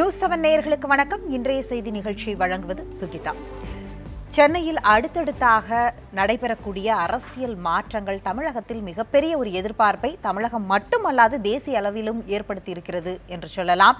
நியூஸ்7 நேயர்களுக்கு வணக்கம். இன்றைய செய்தி நிகழ்ச்சியை வழங்குவது சுகிதா. சென்னையில் அடுத்தடுத்தாக நடைபெறக்கூடிய அரசியல் மாற்றங்கள் தமிழகத்தில் மிகப்பெரிய ஒரு எதிர்பார்ப்பை தமிழகம் மட்டுமல்லாது தேசிய அளவிலும் ஏற்படுத்தியிருக்கிறது என்று சொல்லலாம்.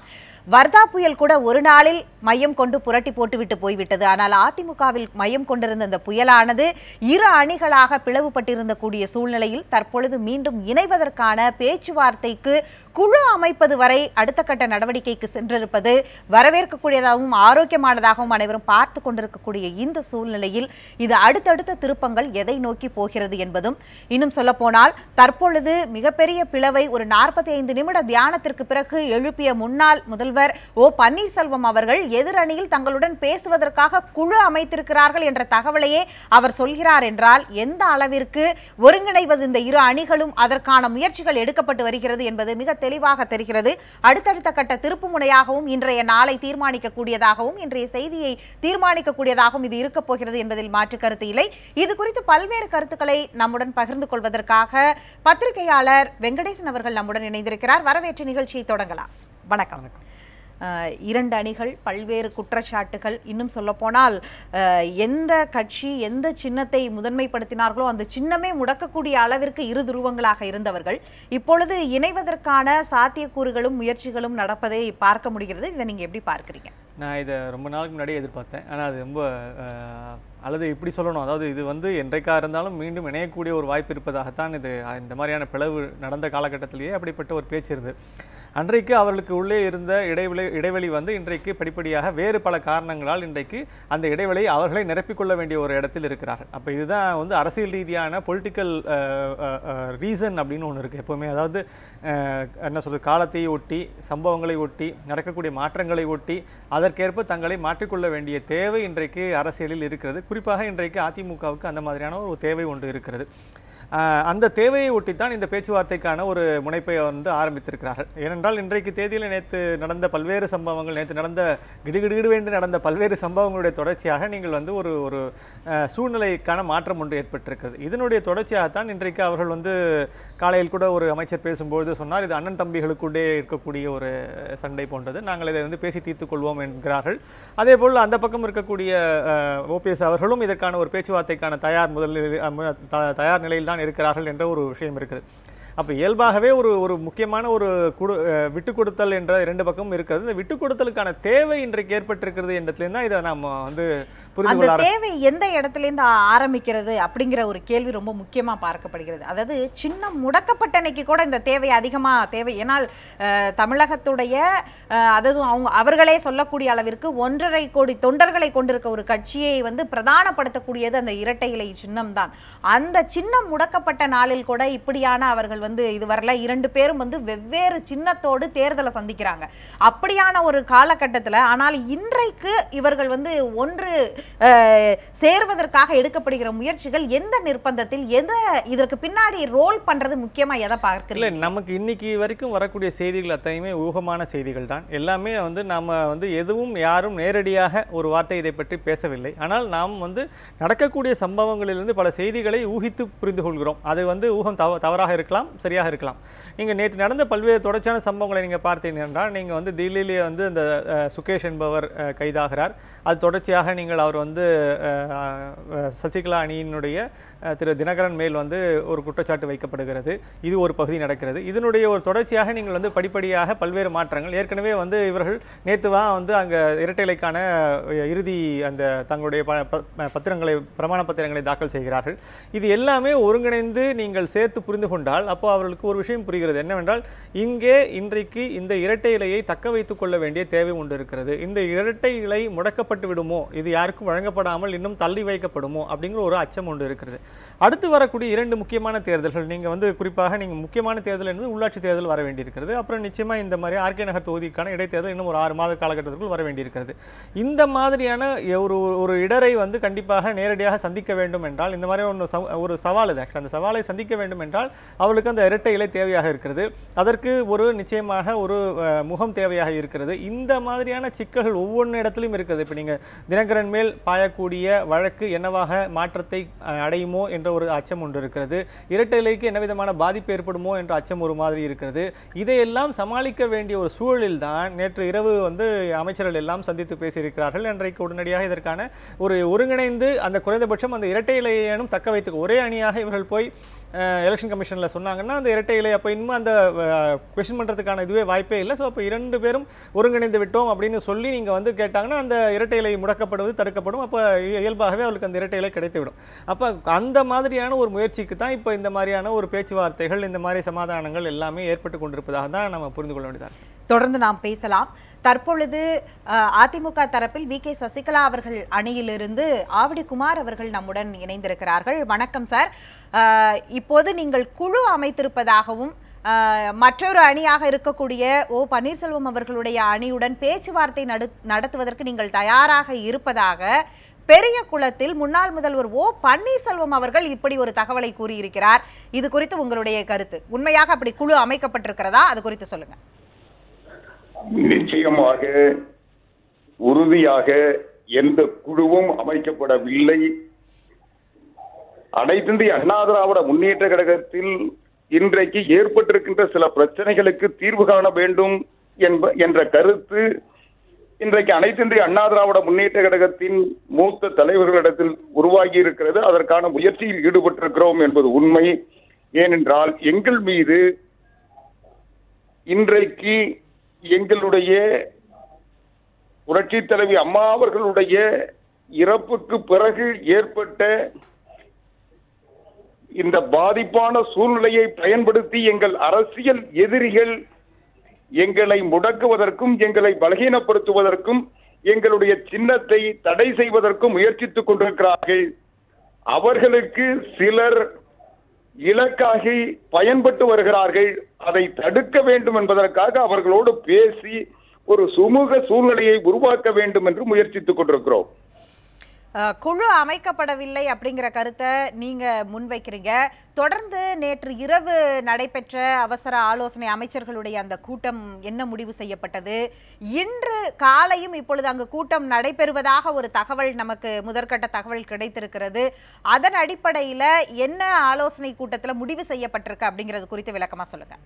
வர்தா புயல் கூட ஒரு நாளில் மையம் கொண்டு புரட்டி போட்டுவிட்டு போய்விட்டது. ஆனால் அதிமுகவில் மையம் கொண்டிருந்த இந்த புயலானது இரு அணிகளாக பிளவுபட்டிருந்த கூடிய சூழ்நிலையில் தற்பொழுது மீண்டும் இணைவதற்கான பேச்சுவார்த்தைக்கு குழு அமைப்பது வரை அடுத்த கட்ட நடவடிக்கைக்கு சென்றிருப்பது வரவேற்கக்கூடியதாகவும் ஆரோக்கியமானதாகவும் அனைவரும் பார்த்து கொண்டிருக்கக்கூடிய இந்த சூழ்நிலையில் இது அடுத்தடுத்த திருப்பங்கள் எதை நோக்கி போகிறது என்பதும், இன்னும் சொல்ல போனால் தற்பொழுது மிகப்பெரிய பிளவை ஒரு 45 நிமிட தியானத்திற்கு பிறகு எழுப்பிய முன்னாள் முதல்வர் ஓ பன்னீர்செல்வம் அவர்கள் எதிரணியில் தங்களுடன் பேசுவதற்காக குழு அமைத்திருக்கிறார்கள் என்ற தகவலையே அவர் சொல்கிறார் என்றால் எந்த அளவிற்கு ஒருங்கிணைவது இந்த இரு அணிகளும் அதற்கான முயற்சிகள் எடுக்கப்பட்டு வருகிறது என்பது மிக தெளிவாக தெரிகிறது. அடுத்தடுத்த கட்ட திருப்பு முனையாகவும் இன்றைய நாளை தீர்மானிக்கக்கூடியதாகவும் இன்றைய செய்தியை தீர்மானிக்கக்கூடியதாகவும் இது இருக்க போகிறது என்பதில் மாற்று கருத்து இல்லை. இது குறித்து பல்வேறு கருத்துக்களை நம்முடன் பகிர்ந்து கொள்வதற்காக பத்திரிகையாளர் வெங்கடேசன் அவர்கள் நம்முடன் இணைந்திருக்கிறார். வரவேற்று நிகழ்ச்சியை தொடங்கலாம். வணக்கம். இரண்டு அணிகள், பல்வேறு குற்றச்சாட்டுகள், இன்னும் சொல்ல போனால் எந்த கட்சி எந்த சின்னத்தை முதன்மைப்படுத்தினார்களோ அந்த சின்னமே முடக்கக்கூடிய அளவிற்கு இரு துருவங்களாக இருந்தவர்கள் இப்பொழுது இணைவதற்கான சாத்தியக்கூறுகளும் முயற்சிகளும் நடப்பதை பார்க்க முடிகிறது. இதை நீங்க எப்படி பார்க்கிறீங்க? நான் இதை ரொம்ப நாளுக்கு முன்னாடியே எதிர்பார்த்தேன். ஆனால் அது ரொம்ப அல்லது இப்படி சொல்லணும், அதாவது இது என்றைக்காக இருந்தாலும் மீண்டும் இணையக்கூடிய ஒரு வாய்ப்பு இருப்பதாகத்தான் இது இந்த மாதிரியான பிளவு நடந்த காலகட்டத்திலேயே அப்படிப்பட்ட ஒரு பேச்சு இருந்தது. அன்றைக்கு அவர்களுக்கு உள்ளே இருந்த இடைவெளி இன்றைக்கு படிப்படியாக வேறு பல காரணங்களால் இன்றைக்கு அந்த இடைவெளியை அவர்களை நிரப்பிக்கொள்ள வேண்டிய ஒரு இடத்தில் இருக்கிறார்கள். அப்போ இதுதான் அரசியல் ரீதியான பொலிட்டிக்கல் ரீசன் அப்படின்னு ஒன்று இருக்குது எப்போவுமே. அதாவது என்ன சொல்றது, காலத்தை ஒட்டி, சம்பவங்களை ஒட்டி, நடக்கக்கூடிய மாற்றங்களை ஒட்டி அதற்கேற்ப தங்களை மாற்றிக்கொள்ள வேண்டிய தேவை இன்றைக்கு அரசியலில் இருக்கிறது. குறிப்பாக இன்றைக்கு அதிமுகவுக்கு அந்த மாதிரியான ஒரு தேவை ஒன்று இருக்கிறது. அந்த தேவையை ஒட்டித்தான் இந்த பேச்சுவார்த்தைக்கான ஒரு முனைப்பை ஆரம்பித்திருக்கிறார்கள். ஏனென்றால் இன்றைக்கு தேதியில் நேற்று நடந்த பல்வேறு சம்பவங்கள், நேற்று நடந்த கிடுகிடுகிடுவென்று நடந்த பல்வேறு சம்பவங்களுடைய தொடர்ச்சியாக நீங்கள் ஒரு சூழ்நிலைக்கான மாற்றம் ஒன்று ஏற்பட்டிருக்கிறது. இதனுடைய தொடர்ச்சியாகத்தான் இன்றைக்கு அவர்கள் காலையில் கூட ஒரு அமைச்சர் பேசும்போது சொன்னார், இது அண்ணன் தம்பிகளுக்குள்ளே இருக்கக்கூடிய ஒரு சண்டை போன்றது, நாங்கள் இதை பேசி தீர்த்துக் கொள்வோம் என்கிறார்கள். அதே போல் அந்த பக்கம் இருக்கக்கூடிய ஓபிஎஸ் அவர்களும் இதற்கான ஒரு பேச்சுவார்த்தைக்கான தயார் நிலையில் தான் இருக்கிறார்கள் என்ற ஒரு விஷயம் இருக்குது. அப்போ இயல்பாகவே ஒரு முக்கியமான ஒரு விட்டு கொடுத்தல் என்ற இரண்டு பக்கமும் இருக்கிறது. இந்த விட்டு கொடுத்தலுக்கான தேவை இன்றைக்கு ஏற்பட்டிருக்கிறது என்றதுலேருந்து தான் இதை நம்ம அந்த தேவை எந்த இடத்துலேருந்து ஆரம்பிக்கிறது அப்படிங்கிற ஒரு கேள்வி ரொம்ப முக்கியமாக பார்க்கப்படுகிறது. அதாவது சின்னம் முடக்கப்பட்ட அன்னைக்கு கூட இந்த தேவை அதிகமாக தேவை. ஏன்னால் தமிழகத்துடைய அதாவது அவர்களே சொல்லக்கூடிய அளவிற்கு 1.5 கோடி தொண்டர்களை கொண்டிருக்க ஒரு கட்சியை பிரதானப்படுத்தக்கூடியது அந்த இரட்டை இலை சின்னம் தான். அந்த சின்னம் முடக்கப்பட்ட நாளில் கூட இப்படியான அவர்கள் இதுவரையில 2 பேரும் வெவ்வேறு சின்னத்தோடு தேர்தலை சந்திக்கிறாங்க. அப்படியான ஒரு காலகட்டத்தில் ஆனால் இன்றைக்கு இவர்கள் ஒன்று சேர்வதற்காக எடுக்கப்படுகிற முயற்சிகள் எந்த நிர்பந்தத்தில் இதற்கு பின்னாடி ரோல் பண்றது முக்கியமா எதை பார்க்கல? நமக்கு இன்னைக்கு வரைக்கும் வரக்கூடிய செய்திகள் அத்தனையுமே ஊகமான செய்திகள் தான். எல்லாமே நாம எதுவும் யாரும் நேரடியாக ஒரு வார்த்தை இதை பற்றி பேசவில்லை. ஆனால் நாம் நடக்கக்கூடிய சம்பவங்களிலிருந்து பல செய்திகளை ஊகித்து புரிந்து கொள்கிறோம். அது ஊகம் தவறாக இருக்கலாம், சரியாக இருக்கலாம். நீங்க நேற்று நடந்த பல்வேறு தொடர்ச்சியான சம்பவங்களை நீங்க பார்த்தீங்க என்றால், நீங்க தில்லியிலே அந்த சுகேஷ் என்பவர் கைதாகிறார். அது தொடர்ச்சியாக நீங்கள் அவர் சசிகலா அணியினுடைய திரு தினகரன் மேல் ஒரு குற்றச்சாட்டு வைக்கப்படுகிறது. இது ஒரு பகுதி நடக்கிறது. இதனுடைய ஒரு தொடர்ச்சியாக நீங்கள் படிப்படியாக பல்வேறு மாற்றங்கள் ஏற்கனவே இவர்கள் நேற்றுவா அங்கே இரட்டை இலைக்கான இறுதி அந்த தங்களுடைய பத்திரங்களை, பிரமாண பத்திரங்களை தாக்கல் செய்கிறார்கள். இது எல்லாமே ஒருங்கிணைந்து நீங்கள் சேர்த்து புரிந்து கொண்டால் அப்போ அவர்களுக்கு ஒரு விஷயம் புரிகிறது. என்னவென்றால், இன்றைக்கு இந்த இரட்டை இலையை தக்க வைத்துக் கொள்ள வேண்டிய தேவை ஒன்று இருக்கிறது. இந்த இரட்டை இலை முடக்கப்பட்டு விடுமோ, இது யாருக்கும் வழங்கப்படாமல் இன்னும் தள்ளி வைக்கப்படுமோ அப்படிங்கிற ஒரு அச்சம் ஒன்று இருக்கிறது. அடுத்து வரக்கூடிய 2 முக்கியமான தேர்தல்கள், நீங்கள் குறிப்பாக நீங்கள் முக்கியமான தேர்தல் என்பது உள்ளாட்சி தேர்தல் வர வேண்டியிருக்கிறது. அப்புறம் நிச்சயமாக இந்த மாதிரி ஆர்கே நகர் தொகுதிக்கான இடைத்தேர்தல் இன்னும் ஒரு 6 மாத காலகட்டத்திற்குள் வர வேண்டியிருக்கிறது. இந்த மாதிரியான ஒரு இடரை கண்டிப்பாக நேரடியாக சந்திக்க வேண்டும் என்றால், இந்த மாதிரி ஒரு சவால் இது. அந்த சவாலை சந்திக்க வேண்டும் என்றால் அவளுக்கு அந்த இரட்டை இலை தேவையாக இருக்கிறது. அதற்கு நிச்சயமாக ஒரு முகம் தேவையாக இருக்கிறது. இந்த மாதிரியான சிக்கல்கள் ஒவ்வொரு இடத்திலும் இருக்கிறது. இப்போ நீங்கள் தினகரன் மேல் மேல் பாயக்கூடிய வழக்கு என்னவாக மாற்றத்தை அடையுமோ என்ற ஒரு அச்சம் ஒன்று இருக்கிறது. இரட்டை இலைக்கு என்ன விதமான பாதிப்பு ஏற்படுமோ என்ற அச்சம் ஒரு மாதிரி இருக்கிறது. இதையெல்லாம் சமாளிக்க வேண்டிய ஒரு சூழலில் தான் நேற்று இரவு அமைச்சர்கள் எல்லாம் சந்தித்து பேசியிருக்கிறார்கள். இன்றைக்கு உடனடியாக இதற்கான ஒரு ஒருங்கிணைந்து அந்த குறைந்தபட்சம் அந்த இரட்டை இலையேனும் தக்க வைத்துக்க ஒரே அணியாக இவர்கள் போய் எலெக்ஷன் கமிஷனில் சொன்னாங்கன்னா அந்த இரட்டை இலை அப்போ இன்னும் அந்த கொஸ்டின் பண்ணுறதுக்கான இதுவே வாய்ப்பே இல்லை. ஸோ அப்போ 2 பேரும் ஒருங்கிணைந்து விட்டோம் அப்படின்னு சொல்லி நீங்கள் கேட்டாங்கன்னா அந்த இரட்டை இலை முடக்கப்படுவது தடுக்கப்படும். அப்போ இயல்பாகவே அவளுக்கு அந்த இரட்டை இலை கிடைத்துவிடும். அப்போ அந்த மாதிரியான ஒரு முயற்சிக்கு தான் இப்போ இந்த மாதிரியான ஒரு பேச்சுவார்த்தைகள், இந்த மாதிரி சமாதானங்கள் எல்லாமே ஏற்பட்டு கொண்டிருப்பதாக தான் நம்ம புரிந்து கொள்ள வேண்டியதாக. தொடர்ந்து நாம் பேசலாம். தற்பொழுது அதிமுக தரப்பில் வி.கே. சசிகலா அவர்கள் அணியிலிருந்து ஆவடி குமார் அவர்கள் நம்முடன் இணைந்திருக்கிறார்கள். வணக்கம் சார். இப்போது நீங்கள் குழு அமைத்திருப்பதாகவும் மற்றொரு அணியாக இருக்கக்கூடிய ஓ பன்னீர்செல்வம் அவர்களுடைய அணியுடன் பேச்சுவார்த்தை நடத்துவதற்கு நீங்கள் தயாராக இருப்பதாக பெரிய குளத்தில் முன்னாள் முதல்வர் ஓ பன்னீர்செல்வம் அவர்கள் இப்படி ஒரு தகவலை கூறியிருக்கிறார். இது குறித்து உங்களுடைய கருத்து? உண்மையாக அப்படி குழு அமைக்கப்பட்டிருக்கிறதா? அது குறித்து சொல்லுங்க. நிச்சயமாக உறுதியாக எந்த குழுவும் அமைக்கப்படவில்லை. அனைத்து இந்திய அண்ணா திராவிட முன்னேற்ற கழகத்தில் இன்றைக்கு ஏற்பட்டிருக்கின்ற சில பிரச்சனைகளுக்கு தீர்வு காண வேண்டும் என்ற கருத்து இன்றைக்கு அனைத்து இந்திய அண்ணா திராவிட முன்னேற்ற கழகத்தின் மூத்த தலைவர்களிடத்தில் உருவாகி இருக்கிறது. அதற்கான முயற்சியில் ஈடுபட்டிருக்கிறோம் என்பது உண்மை. ஏனென்றால் எங்கள் மீது இன்றைக்கு எங்களுடைய புரட்சி தலைவி அம்மா அவர்களுடைய இறப்புக்கு பிறகு ஏற்பட்ட இந்த பாதிப்பான சூழ்நிலையை பயன்படுத்தி எங்கள் அரசியல் எதிரிகள் எங்களை முடக்குவதற்கும் எங்களை பலகீனப்படுத்துவதற்கும் எங்களுடைய சின்னத்தை தடை செய்வதற்கும் முயற்சித்துக் கொண்டிருக்கிறார்கள். அவர்களுக்கு சிலர் இலக்காகி பயன்பட்டு வருகிறார்கள். அதை தடுக்க வேண்டும் என்பதற்காக அவர்களோடு பேசி ஒரு சுமூக சூழ்நிலையை உருவாக்க வேண்டும் என்று முயற்சித்துக் கொண்டிருக்கிறோம். குழு அமைக்கப்படவில்லை அப்படிங்கிற கருத்தை நீங்க முன்வைக்கிறீங்க. தொடர்ந்து நேற்று இரவு நடைபெற்ற அவசர ஆலோசனை அமைச்சர்களுடைய அந்த கூட்டம் என்ன முடிவு செய்யப்பட்டது? இன்று காலையும் இப்பொழுது அங்கு கூட்டம் நடைபெறுவதாக ஒரு தகவல், நமக்கு முதற்கட்ட தகவல் கிடைத்திருக்கிறது. அதன் அடிப்படையில என்ன ஆலோசனை கூட்டத்தில் முடிவு செய்யப்பட்டிருக்கு அப்படிங்கிறது குறித்து விளக்கமா சொல்லுங்க.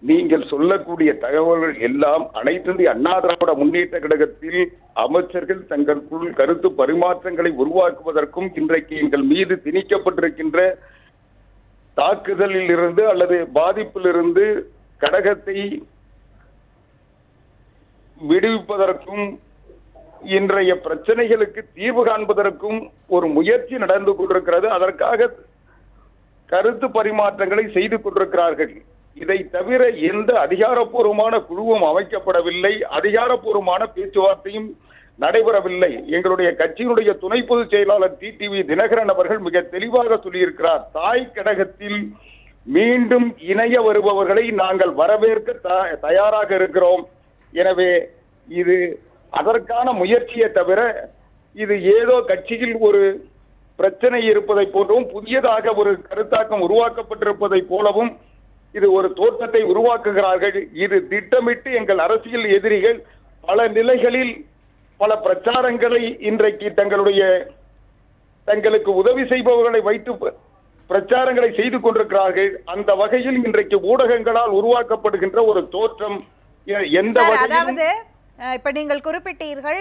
நீங்கள் சொல்லக்கூடிய தகவல்கள் எல்லாம் அனைத்து இந்திய அண்ணா திராவிட முன்னேற்ற கழகத்தில் அமைச்சர்கள் தங்களுக்குள் கருத்து பரிமாற்றங்களை உருவாக்குவதற்கும் இன்றைக்கு எங்கள் மீது திணிக்கப்பட்டிருக்கின்ற தாக்குதலில் இருந்து அல்லது பாதிப்பிலிருந்து கழகத்தை விடுவிப்பதற்கும் இன்றைய பிரச்சனைகளுக்கு தீர்வு காண்பதற்கும் ஒரு முயற்சி நடந்து கொண்டிருக்கிறது. அதற்காக கருத்து பரிமாற்றங்களை செய்து கொண்டிருக்கிறார்கள். இதை தவிர எந்த அதிகாரப்பூர்வமான குழுவும் அமைக்கப்படவில்லை. அதிகாரப்பூர்வமான பேச்சுவார்த்தையும் நடைபெறவில்லை. எங்களுடைய கட்சியினுடைய துணை பொதுச் செயலாளர் டிடிவி தினகரன் அவர்கள் மிக தெளிவாக சொல்லியிருக்கிறார். தாய் கழகத்தில் மீண்டும் இணைய வருபவர்களை நாங்கள் வரவேற்க தயாராக இருக்கிறோம். எனவே இது அதற்கான முயற்சியை தவிர இது ஏதோ கட்சியில் ஒரு பிரச்சனை இருப்பதை போன்றவும் புதியதாக ஒரு கருத்தாக்கம் உருவாக்கப்பட்டிருப்பதை போலவும் இது ஒரு தோற்றத்தை உருவாக்குகிறார்கள். இது திட்டமிட்டு எங்கள் அரசியல் எதிரிகள் பல நிலைகளில் பல பிரச்சாரங்களை இன்றைக்கு தங்களுக்கு உதவி செய்பவர்களை வைத்து பிரச்சாரங்களை செய்து கொண்டிருக்கிறார்கள். அந்த வகையில் இன்றைக்கு ஊடகங்களால் உருவாக்கப்படுகின்ற ஒரு தோற்றம் எந்த வகையில் இப்ப நீங்கள் குறிப்பிட்டீர்கள்,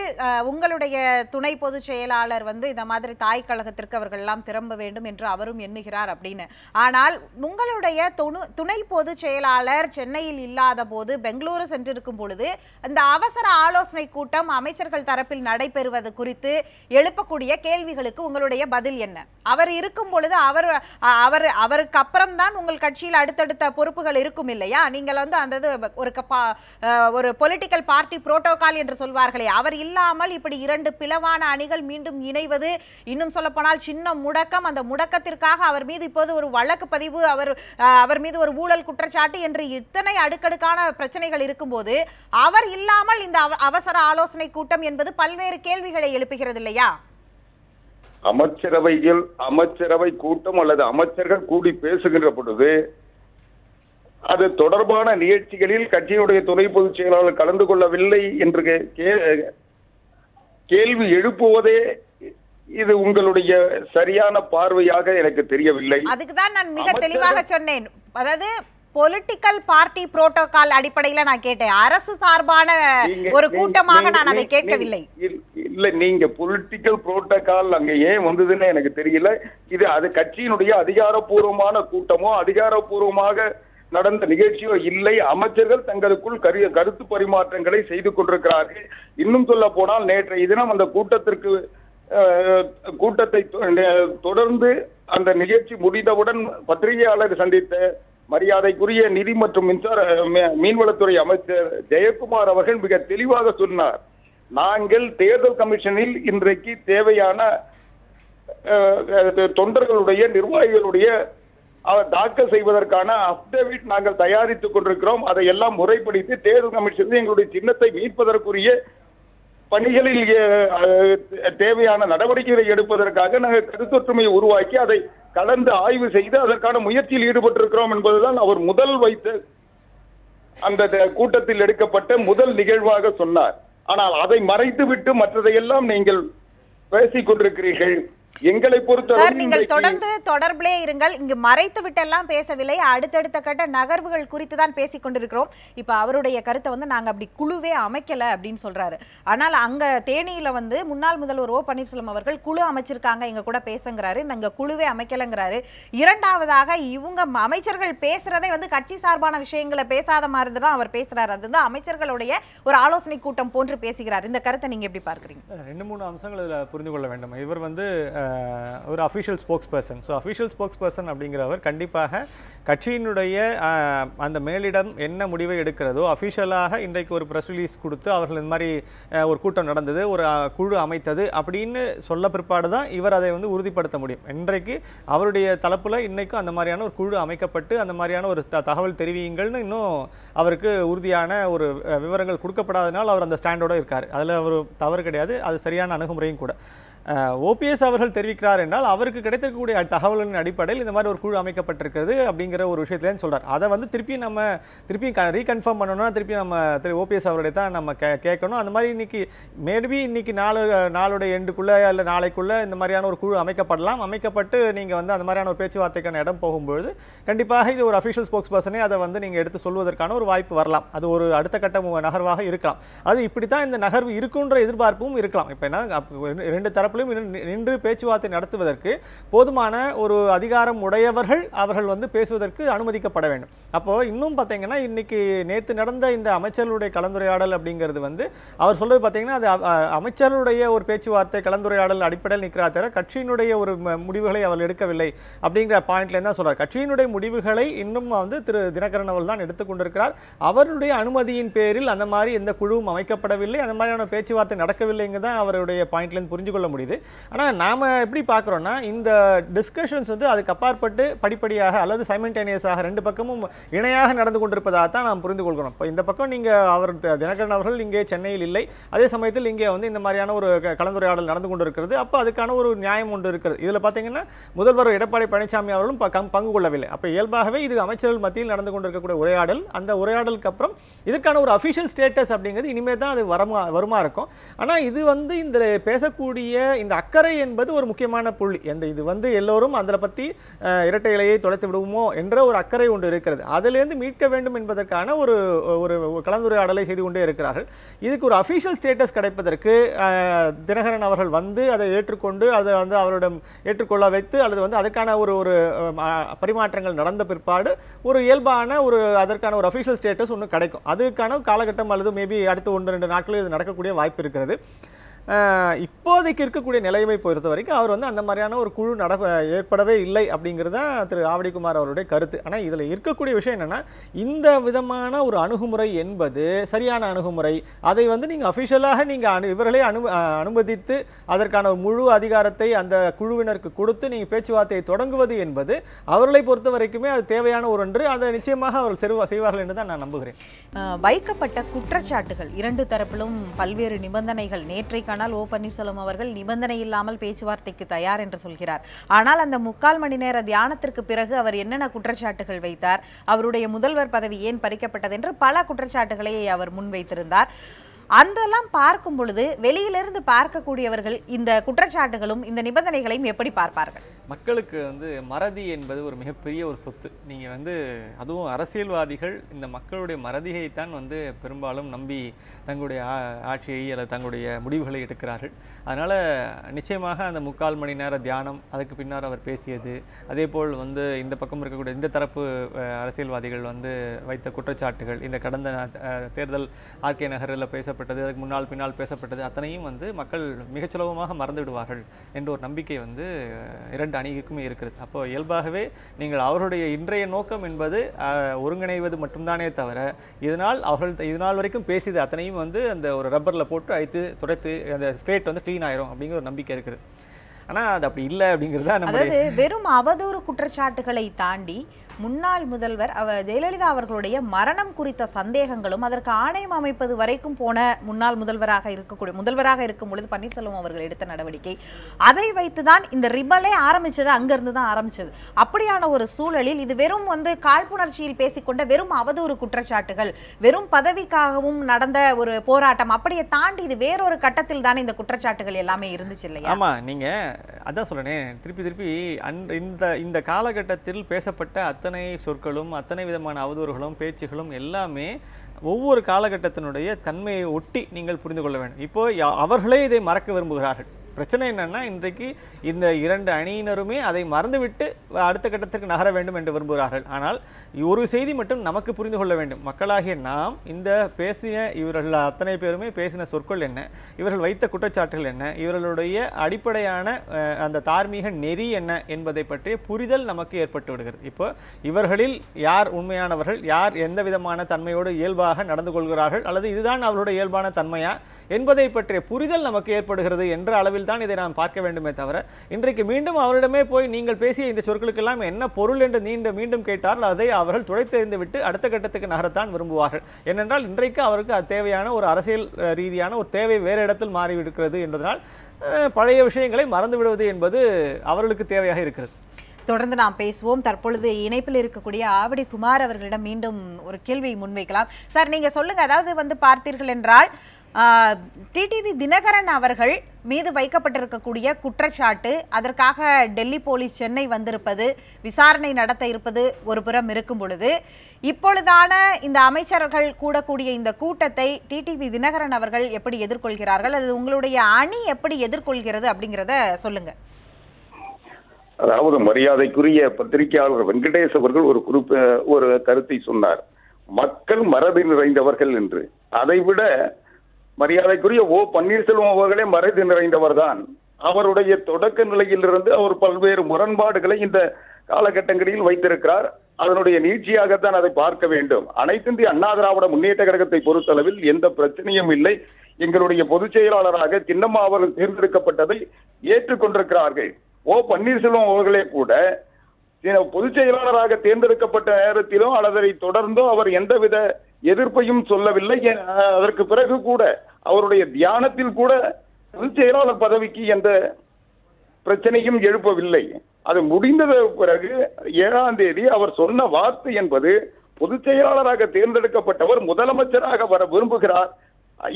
உங்களுடைய துணை பொதுச் செயலாளர் இந்த மாதிரி தாய் கழகத்திற்கு அவர்கள் எல்லாம் திரும்ப வேண்டும் என்று அவரும் எண்ணுகிறார் அப்படின்னு. ஆனால் உங்களுடைய துணை பொதுச் செயலாளர் சென்னையில் இல்லாத போது பெங்களூரு சென்றிருக்கும் பொழுது இந்த அவசர ஆலோசனை கூட்டம் அமைச்சர்கள் தரப்பில் நடைபெறுவது குறித்து எழுப்பக்கூடிய கேள்விகளுக்கு உங்களுடைய பதில் என்ன? அவர் இருக்கும் பொழுது அவருக்கு அப்புறம் தான் உங்கள் கட்சியில் அடுத்தடுத்த பொறுப்புகள் இருக்கும் இல்லையா? நீங்கள் அந்த ஒரு பொலிட்டிக்கல் பார்ட்டி புரோட்டோகால் என்று சொல்வார்களே, அவர் இல்லாமல் இப்படி 2 பிளவான அணிகள் மீண்டும் இணைவது, இன்னும் சொல்ல போனால் சின்ன முடக்கம், அந்த முடக்கத்திற்காக அவர் மீது இப்போது ஒரு வழக்கு பதிவு, அவர் மீது ஒரு ஊழல் குற்றச்சாட்டு என்று இத்தனை அடுக்கடுக்கான பிரச்சனைகள் இருக்கும்போது அவர் இல்லாமல் இந்த அவசர ஆலோசனை கூட்டம் என்பது பல்வேறு கேள்விகளை எழுப்புகிறது இல்லையா? அமைச்சரவை கூட்டம் அல்லது அமைச்சர்கள் கூடி பேசுகின்ற பொழுது அது தொடர்பான நிகழ்ச்சிகளில் கட்சியுடைய துணை பொதுச் செயலாளர் கலந்து கொள்ளவில்லை என்று கேள்வி எழுப்புவதே இது உங்களுடைய சரியான பார்வையாக எனக்கு தெரியவில்லை. அதுக்குதான் நான் மிக தெளிவாக சொன்னேன். அதாவது பொலிட்டிக்கல் பார்ட்டி புரோட்டோகால் அடிப்படையில நான் கேட்டேன். அரசு சார்பான ஒரு கூட்டமாக நான் அதை கேட்கவில்லை. இல்ல, நீங்க பொலிட்டிக்கல் புரோட்டோகால் அங்க ஏன் வந்ததுன்னு எனக்கு தெரியல. இது அது கட்சியினுடைய அதிகாரப்பூர்வமான கூட்டமோ அதிகாரப்பூர்வமாக நடந்த நிகழ்ச்சியோ இல்லை. அமைச்சர்கள் தங்களுக்குள் கருத்து பரிமாற்றங்களை செய்து கொண்டிருக்கிறார்கள். இன்னும் சொல்ல போனால் நேற்றைய தினம் அந்த கூட்டத்தை தொடர்ந்து அந்த நிகழ்ச்சி முடிந்தவுடன் பத்திரிகையாளர் சந்தித்த மரியாதைக்குரிய நிதி மற்றும் மீன்வளத்துறை அமைச்சர் ஜெயக்குமார் அவர்கள் மிக தெளிவாக சொன்னார், நாங்கள் தேர்தல் கமிஷனில் இன்றைக்கு தேவையான தொண்டர்களுடைய நிர்வாகிகளுடைய தாக்கல் செய்வதற்கான அப்டேவிட் நாங்கள் தயாரித்துக் கொண்டிருக்கிறோம். அதையெல்லாம் முறைப்படுத்தி தேர்தல் கமிஷனில் எங்களுடைய சின்னத்தை மீட்பதற்குரிய பணிகளில் தேவையான நடவடிக்கைகளை எடுப்பதற்காக நாங்கள் கருத்தொற்றுமையை உருவாக்கி அதை கலந்து ஆய்வு செய்து அதற்கான முயற்சியில் ஈடுபட்டிருக்கிறோம் என்பதுதான் அவர் முதல் வைத்த அந்த கூட்டத்தில் எடுக்கப்பட்ட முதல் நிகழ்வாக சொன்னார். ஆனால் அதை மறைத்துவிட்டு மற்றதையெல்லாம் நீங்கள் பேசிக் கொண்டிருக்கிறீர்கள். எங்களை பொறுத்தவரை நீங்கள் தொடர்ந்து தொடர்பிலே இருங்கள். இங்கு மறைத்து விட்டெல்லாம் பேசவில்லை. அடுத்தடுத்த கட்ட நகர்வுகள் குறித்து தான் பேசிக் கொண்டிருக்கிறோம். இப்ப அவருடைய கருத்தை நாங்க அப்படி குழுவே அமைக்கல அப்படின்னு சொல்றாரு. ஆனால் அங்க தேனியில முன்னாள் முதல்வர் ஓ பன்னீர்செல்வம் அவர்கள் குழு அமைச்சிருக்காங்க, எங்க கூட பேசுங்கிறாரு, நாங்க குழுவே அமைக்கலங்கிறாரு. இரண்டாவதாக இவங்க அமைச்சர்கள் பேசுறதே கட்சி சார்பான விஷயங்களை பேசாத மாதிரி தான் அவர் பேசுறாரு. அது அமைச்சர்களுடைய ஒரு ஆலோசனை கூட்டம் போன்று பேசுகிறார். இந்த கருத்தை நீங்க எப்படி பார்க்குறீங்க? 2-3 அம்சங்கள் இதில் புரிந்து கொள்ள வேண்டும். இவர் ஒரு official spokes person. So official spokes person அப்படிங்கிறவர் கண்டிப்பாக கட்சியினுடைய அந்த மேலிடம் என்ன முடிவை எடுக்கிறதோ அஃபிஷியலாக இன்றைக்கு ஒரு ப்ரெஸ் ரிலீஸ் கொடுத்து அவர்கள் இந்த மாதிரி ஒரு கூட்டம் நடந்தது, ஒரு குழு அமைத்தது அப்படின்னு சொல்ல பிற்பாடு தான் இவர் அதை உறுதிப்படுத்த முடியும். இன்றைக்கு அவருடைய தரப்பில் இன்றைக்கும் அந்த மாதிரியான ஒரு குழு அமைக்கப்பட்டு அந்த மாதிரியான ஒரு தகவல் தெரிவியுங்கள்னு இன்னும் அவருக்கு உறுதியான ஒரு விவரங்கள் கொடுக்கப்படாதனால் அவர் அந்த ஸ்டாண்டோடு இருக்கார். அதில் ஒரு தவறு கிடையாது, அது சரியான அணுகுமுறையும் கூட. ஓபிஎஸ் அவர்கள் தெரிவிக்கிறார் என்றால் அவருக்கு கிடைத்திருக்கக்கூடிய தகவல்களின் அடிப்படையில் இந்த மாதிரி ஒரு குழு அமைக்கப்பட்டிருக்கிறது அப்படிங்கிற ஒரு விஷயத்துலேன்னு சொல்கிறார். அதை திருப்பி ரீகன்ஃபார்ம் பண்ணணும்னா திருப்பி நம்ம ஓபிஎஸ் அவருடைய தான் நம்ம கேட்கணும். அந்த மாதிரி இன்னைக்கு நாளுடைய எண்டுக்குள்ளே இல்லை நாளைக்குள்ளே இந்த மாதிரியான ஒரு குழு அமைக்கப்பட்டு நீங்கள் அந்த மாதிரியான ஒரு பேச்சுவார்த்தைக்கான இடம் போகும்பொழுது கண்டிப்பாக இது ஒரு அஃபிஷியல் ஸ்போக்ஸ் பர்சனே அதை நீங்கள் எடுத்து சொல்வதற்கான ஒரு வாய்ப்பு வரலாம். அது ஒரு அடுத்த கட்ட நகர்வாக இருக்கலாம். அது இப்படி தான் இந்த நகர்வு இருக்குன்ற எதிர்பார்ப்பும் இருக்கலாம். இப்போ என்ன, ரெண்டு தரப்பு நின்று பேச்சுவார்த்தை நடத்துவதற்கு போதுமான ஒரு அதிகாரம் உடையவர்கள் அவர்கள் பேசுவதற்கு அனுமதிக்கப்பட வேண்டும். அப்போ இன்னும் பார்த்தீங்கன்னா இன்னைக்கு நேற்று நடந்த இந்த அமைச்சர்களுடைய கலந்துரையாடல் அப்படிங்கிறது அவர் சொல்றது பார்த்தீங்கன்னா அது அமைச்சர்களுடைய ஒரு பேச்சுவார்த்தை கலந்துரையாடல் அடிப்படையில் நிற்கிறார் தவிர கட்சியினுடைய ஒரு முடிவுகளை அவர் எடுக்கவில்லை அப்படிங்கிற பாயிண்ட்ல தான் சொல்றார். கட்சியினுடைய முடிவுகளை இன்னும் திரு தினகரன் அவர்கள் தான் எடுத்துக்கொண்டிருக்கிறார். அவருடைய அனுமதியின் பேரில் அந்த மாதிரி எந்த குழுவும் அமைக்கப்படவில்லை, அந்த மாதிரியான பேச்சுவார்த்தை நடக்கவில்லைங்க தான் அவருடைய பாயிண்ட்லேருந்து புரிஞ்சு கொள்ள முடியுது. ஆனால் நாம் எப்படி பார்க்குறோன்னா இந்த டிஸ்கஷன்ஸ் அதுக்கு அப்பாற்பட்டு படிப்படியாக அல்லது சைமல்டேனியஸாக ரெண்டு பக்கமும் இணையாக நடந்து கொண்டிருப்பதாக தான் நாம் புரிந்து கொள்கிறோம். இப்போ இந்த பக்கம் அவர் தினகரன் அவர்கள் இங்கே சென்னையில் இல்லை, அதே சமயத்தில் இங்கே இந்த மாதிரியான ஒரு கலந்துரையாடல் நடந்து கொண்டிருக்கிறது. அப்போ அதுக்கான ஒரு நியாயம் ஒன்று இருக்கிறது. இதில் பார்த்தீங்கன்னா முதல்வர் எடப்பாடி பழனிசாமி அவர்களும் பங்கு கொள்ளவில்லை. அப்போ இயல்பாகவே இது அமைச்சர்கள் மத்தியில் நடந்து கொண்டிருக்கக்கூடிய உரையாடல். அந்த உரையாடலுக்கு அப்புறம் இதுக்கான ஒரு அஃபிஷியல் ஸ்டேட்டஸ் அப்படிங்கிறது இனிமேல் தான் அது வருமா இருக்கும். ஆனால் இது இந்த பேசக்கூடிய இந்த அக்கறை என்பது ஒரு முக்கியமான புள்ளி. இது எல்லோரும் அதில் பற்றி இரட்டை இலையை தொலைத்து விடுவோமோ என்ற ஒரு அக்கறை ஒன்று இருக்கிறது. அதிலிருந்து மீட்க வேண்டும் என்பதற்கான ஒரு கலந்துரையாடலை செய்து கொண்டே இருக்கிறார்கள். இதுக்கு ஒரு அஃபிஷியல் ஸ்டேட்டஸ் கிடைப்பதற்கு தினகரன் அவர்கள் அதை ஏற்றுக்கொண்டு அதை அவரிடம் ஏற்றுக்கொள்ள வைத்து அல்லது அதற்கான ஒரு பரிமாற்றங்கள் நடந்த பிற்பாடு ஒரு இயல்பான அதற்கான ஒரு அஃபிஷியல் ஸ்டேட்டஸ் ஒன்று கிடைக்கும். அதுக்கான காலகட்டம் அல்லது மேபி அடுத்த 1-2 நாட்களில் இது நடக்கக்கூடிய வாய்ப்பு இருக்கிறது. இப்போதைக்கு இருக்கக்கூடிய நிலைமை பொறுத்த வரைக்கும் அவர் அந்த மாதிரியான ஒரு குழு ஏற்படவே இல்லை அப்படிங்கிறது தான் திரு ஆவடிக்குமார் அவருடைய கருத்து. ஆனால் இதில் இருக்கக்கூடிய விஷயம் என்னென்னா இந்த விதமான ஒரு அணுகுமுறை என்பது சரியான அணுகுமுறை. அதை நீங்கள் அஃபிஷியலாக நீங்கள் இவர்களே அனுமதித்து அதற்கான ஒரு முழு அதிகாரத்தை அந்த குழுவினருக்கு கொடுத்து நீங்கள் பேச்சுவார்த்தையை தொடங்குவது என்பது அவர்களை பொறுத்த வரைக்குமே அது தேவையான ஒன்று. அதை நிச்சயமாக அவர்கள் செய்வார்கள் என்று தான் நான் நம்புகிறேன். வைக்கப்பட்ட குற்றச்சாட்டுகள் இரண்டு தரப்பிலும் பல்வேறு நிபந்தனைகள். நேற்றைக்கான ஓ பன்னீர்செல்வம் அவர்கள் நிபந்தனை இல்லாமல் பேச்சுவார்த்தைக்கு தயார் என்று சொல்கிறார். ஆனால் அந்த 3/4 மணி நேர தியானத்திற்கு பிறகு அவர் என்னென்ன குற்றச்சாட்டுகள் வைத்தார், அவருடைய முதல்வர் பதவி ஏன் பறிக்கப்பட்டது என்று பல குற்றச்சாட்டுகளை அவர் முன்வைத்திருந்தார். அதெல்லாம் பார்க்கும் பொழுது வெளியிலிருந்து பார்க்கக்கூடியவர்கள் இந்த குற்றச்சாட்டுகளும் இந்த நிபந்தனைகளையும் எப்படி பார்ப்பார்கள்? மக்களுக்கு மறதி என்பது ஒரு மிகப்பெரிய ஒரு சொத்து. நீங்கள் அதுவும் அரசியல்வாதிகள் இந்த மக்களுடைய மறதியைத்தான் பெரும்பாலும் நம்பி தங்களுடைய ஆட்சியை அல்லது தங்களுடைய முடிவுகளை எடுக்கிறார்கள். அதனால் நிச்சயமாக அந்த 3/4 மணி நேர தியானம், அதுக்கு பின்னர் அவர் பேசியது, அதே போல் இந்த பக்கம் இருக்கக்கூடிய இந்த தரப்பு அரசியல்வாதிகள் வைத்த குற்றச்சாட்டுகள், இந்த கடந்த தேர்தல் ஆர்கே நகரில் பேசப்பட்டது, அதுக்கு முன்னால் பின்னால் பேசப்பட்டது அத்தனையும் மக்கள் மிகச் சுலபமாக மறந்து விடுவார்கள் என்ற ஒரு நம்பிக்கை இரண்டு அணிக்குமே இருக்கிறது. அப்போ இயல்பாகவே நீங்கள் அவருடைய இன்றைய நோக்கம் என்பது ஒருங்கிணைவது மட்டும்தானே தவிர இதனால் வரைக்கும் பேசியது அத்தனையும் அந்த ஒரு ரப்பரில் போட்டு அழைத்து துடைத்து அந்த ஸ்டேட் க்ளீன் ஆயிரும் அப்படிங்கிற ஒரு நம்பிக்கை இருக்குது. ஆனால் அது அப்படி இல்லை அப்படிங்கிறதா. அதாவது வெறும் அவதூறு குற்றச்சாட்டுகளை தாண்டி முன்னாள் முதல்வர் ஜெயலலிதா அவர்களுடைய மரணம் குறித்த சந்தேகங்களும் அதற்கு ஆணையம் அமைப்பது வரைக்கும் போன முன்னாள் முதல்வராக இருக்கும் பொழுது பன்னீர்செல்வம் அவர்கள் எடுத்த நடவடிக்கை, அதை வைத்துதான் இந்த ரிபலே ஆரம்பிச்சது, அங்கிருந்து தான் ஆரம்பிச்சது. அப்படியான ஒரு சூழலில் இது வெறும் காழ்ப்புணர்ச்சியில் பேசிக்கொண்ட வெறும் அவதூறு குற்றச்சாட்டுகள், வெறும் பதவிக்காகவும் நடந்த ஒரு போராட்டம், அப்படியே தாண்டி இது வேறொரு கட்டத்தில் தானே இந்த குற்றச்சாட்டுகள் எல்லாமே இருந்துச்சு இல்லையா? ஆமா, நீங்க அதான் சொல்றேன், திருப்பி இந்த காலகட்டத்தில் பேசப்பட்ட அத்தனை சொற்களும் அத்தனை விதமான அவதூறுகளும் பேச்சுகளும் எல்லாமே ஒவ்வொரு காலகட்டத்தினுடைய தன்மையை ஒட்டி நீங்கள் புரிந்து கொள்ள வேண்டும். இப்போ அவர்களே இதை மறக்க விரும்புகிறார்கள். பிரச்சனை என்னன்னா, இன்றைக்கு இந்த இரண்டு அணியினருமே அதை மறந்துவிட்டு அடுத்த கட்டத்திற்கு நகர வேண்டும் என்று விரும்புகிறார்கள். ஆனால் ஒரு செய்தி மட்டும் நமக்கு புரிந்து கொள்ள வேண்டும். மக்களாகிய நாம் இந்த பேசிய இவர்கள் அத்தனை பேருமே பேசின சொற்கள் என்ன, இவர்கள் வைத்த குற்றச்சாட்டுகள் என்ன, இவர்களுடைய அடிப்படையான அந்த தார்மீக நெறி என்ன என்பதை பற்றிய புரிதல் நமக்கு ஏற்பட்டு விடுகிறது. இப்போ இவர்களில் யார் உண்மையானவர்கள், யார் எந்த விதமான தன்மையோடு இயல்பாக நடந்து கொள்கிறார்கள், அல்லது இதுதான் அவர்களுடைய இயல்பான தன்மையா என்பதை பற்றிய புரிதல் நமக்கு ஏற்படுகிறது என்ற அளவில் தான் இதை நாம் பார்க்க வேண்டுமே தவிர, இன்றைக்கு மீண்டும் அவரிடமே போய் நீங்கள் பேசிய இந்த சொற்களுக்கெல்லாம் என்ன பொருள் என்று மீண்டும் கேட்டால் அதை அவர்கள் துடைத்தெறிந்து விட்டு அடுத்த கட்டத்துக்கு நகரத்தான் விரும்புவார்கள். ஏனென்றால் இன்றைக்கு அவருக்கு அது தேவையான ஒரு அரசியல் ரீதியான ஒரு தேவை வேறு இடத்தில் மாறிவிடுகிறது என்பதனால் பழைய விஷயங்களை மறந்து விடுவது என்பது அவர்களுக்கு தேவையாக இருக்கிறது. தொடர்ந்து நாம் பேசுவோம். தற்பொழுது இணைப்பில் இருக்கக்கூடிய ஆவடி குமார் அவர்களிடம் மீண்டும் ஒரு கேள்வியை முன்வைக்கலாம். சார், நீங்க சொல்லுங்க, அதாவது பார்த்தீர்கள் என்றால் டிடிவி தினகரன் அவர்கள் மீது வைக்கப்பட்டிருக்கக்கூடிய குற்றச்சாட்டு, அதற்காக டெல்லி போலீஸ் சென்னை வந்திருப்பது, விசாரணை நடத்த இருப்பது ஒரு புறம் இருக்கும் பொழுது, இப்பொழுதான இந்த அமைச்சர்கள் கூடக்கூடிய இந்த கூட்டத்தை டிடிவி தினகரன் அவர்கள் எப்படி எதிர்கொள்கிறார்கள், அது உங்களுடைய அணி எப்படி எதிர்கொள்கிறது அப்படிங்கிறத சொல்லுங்க. அதாவது மரியாதைக்குரிய பத்திரிகையாளர் வெங்கடேஷ் அவர்கள் ஒரு கருத்தை சொன்னார், மக்கள் மறதி நிறைந்தவர்கள் என்று. அதைவிட மரியாதைக்குரிய பன்னீர்செல்வம் அவர்களே மறதி நிறைந்தவர் தான். அவருடைய தொடக்க நிலையிலிருந்து அவர் பல்வேறு முரண்பாடுகளை இந்த காலகட்டங்களில் வைத்திருக்கிறார். அதனுடைய நீட்சியாகத்தான் அதை பார்க்க வேண்டும். அனைத்திந்திய அண்ணா திராவிட முன்னேற்ற கழகத்தை பொறுத்தளவில் எந்த பிரச்சனையும் இல்லை. எங்களுடைய பொதுச் செயலாளராக சின்னம்மா அவர்கள் தேர்ந்தெடுக்கப்பட்டதை ஏற்றுக்கொண்டிருக்கிறார்கள். பன்னீர்செல்வம் அவர்களே கூட பொதுச் செயலாளராக தேர்ந்தெடுக்கப்பட்ட நேரத்திலும் அல்லதை தொடர்ந்தோ அவர் எந்தவித எதிர்ப்பையும் சொல்லவில்லை. அதற்கு பிறகு கூட அவருடைய தியானத்தில் கூட பொதுச் செயலாளர் பதவிக்கு எந்த பிரச்சனையும் எழுப்பவில்லை. அது முடிந்த பிறகு 7ஆம் தேதி அவர் சொன்ன வார்த்தை என்பது, பொதுச் செயலாளராக தேர்ந்தெடுக்கப்பட்டவர் முதலமைச்சராக வர விரும்புகிறார்,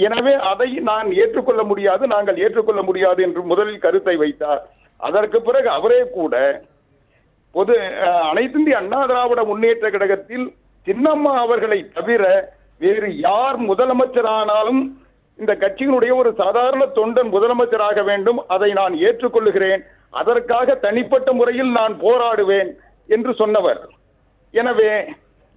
எனவே அதை நான் ஏற்றுக்கொள்ள முடியாது, நாங்கள் ஏற்றுக்கொள்ள முடியாது என்று முதலில் கருத்தை வைத்தார். அதற்கு பிறகு அவரே கூட அனைத்திந்திய அண்ணா திராவிட முன்னேற்ற கழகத்தில் சின்னம்மா அவர்களை தவிர வேறு யார் முதலமைச்சரானாலும் இந்த கட்சியினுடைய ஒரு சாதாரண தொண்டன் முதலமைச்சராக வேண்டும், அதை நான் ஏற்றுக்கொள்ளுகிறேன், அதற்காக தனிப்பட்ட முறையில் நான் போராடுவேன் என்று சொன்னவர். எனவே